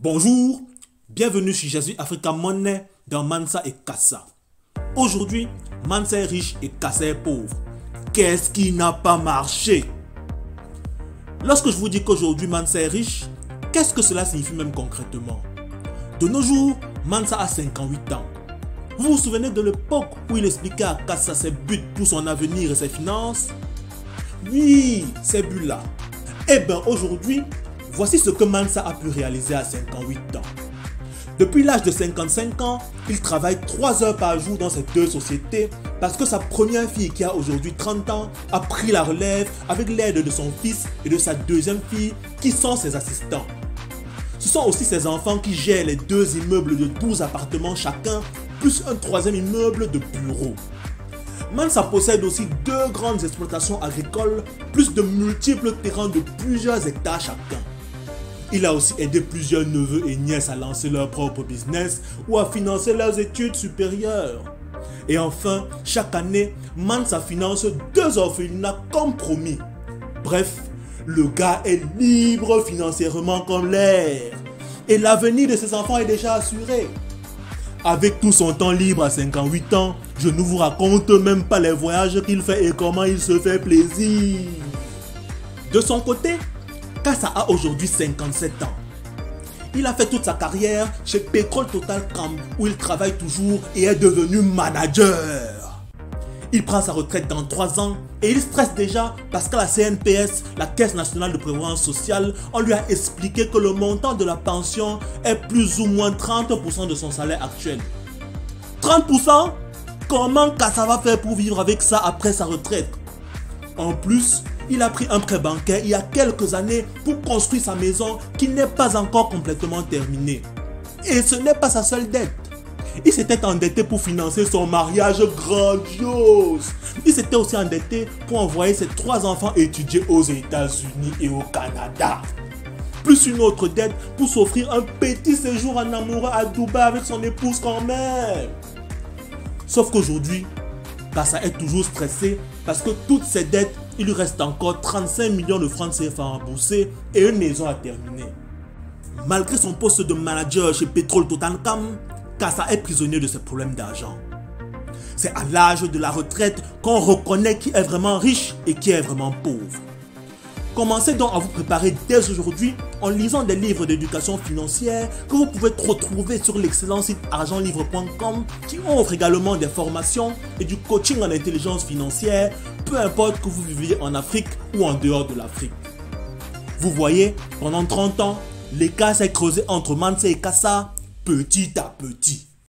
Bonjour, bienvenue sur Jésus Africa Money dans Mansa et Kassa. Aujourd'hui, Mansa est riche et Kassa est pauvre. Qu'est-ce qui n'a pas marché? Lorsque je vous dis qu'aujourd'hui Mansa est riche, qu'est-ce que cela signifie même concrètement? De nos jours, Mansa a 58 ans. Vous vous souvenez de l'époque où il expliquait à Kassa ses buts pour son avenir et ses finances? Oui, ces buts-là. Eh bien aujourd'hui, voici ce que Mansa a pu réaliser à 58 ans. Depuis l'âge de 55 ans, il travaille 3 heures par jour dans ces deux sociétés parce que sa première fille qui a aujourd'hui 30 ans a pris la relève avec l'aide de son fils et de sa deuxième fille qui sont ses assistants. Ce sont aussi ses enfants qui gèrent les 2 immeubles de 12 appartements chacun plus un 3e immeuble de bureaux. Mansa possède aussi 2 grandes exploitations agricoles plus de multiples terrains de plusieurs hectares chacun. Il a aussi aidé plusieurs neveux et nièces à lancer leur propre business ou à financer leurs études supérieures. Et enfin, chaque année, Mansa finance 2 orphelinats comme promis. Bref, le gars est libre financièrement comme l'air. Et l'avenir de ses enfants est déjà assuré. Avec tout son temps libre à 58 ans, je ne vous raconte même pas les voyages qu'il fait et comment il se fait plaisir. De son côté, Kassa a aujourd'hui 57 ans. Il a fait toute sa carrière chez Petrol Total Camp où il travaille toujours et est devenu manager. Il prend sa retraite dans 3 ans et il stresse déjà parce qu'à la CNPS, la Caisse nationale de prévoyance sociale, on lui a expliqué que le montant de la pension est plus ou moins 30% de son salaire actuel. 30%? Comment Kassa va faire pour vivre avec ça après sa retraite? En plus, il a pris un prêt bancaire il y a quelques années pour construire sa maison qui n'est pas encore complètement terminée. Et ce n'est pas sa seule dette. Il s'était endetté pour financer son mariage grandiose. Il s'était aussi endetté pour envoyer ses 3 enfants étudier aux États-Unis et au Canada. Plus une autre dette pour s'offrir un petit séjour en amoureux à Dubaï avec son épouse quand même. Sauf qu'aujourd'hui, Kassa est toujours stressé parce que toutes ces dettes, il lui reste encore 35 millions de francs CFA à rembourser et une maison à terminer. Malgré son poste de manager chez Petrol Total Camp, Kassa est prisonnier de ses problèmes d'argent. C'est à l'âge de la retraite qu'on reconnaît qui est vraiment riche et qui est vraiment pauvre. Commencez donc à vous préparer dès aujourd'hui en lisant des livres d'éducation financière que vous pouvez retrouver sur l'excellent site argentlivre.com qui offre également des formations et du coaching en intelligence financière, peu importe que vous viviez en Afrique ou en dehors de l'Afrique. Vous voyez, pendant 30 ans, l'écart s'est creusé entre Mansa et Kassa petit à petit.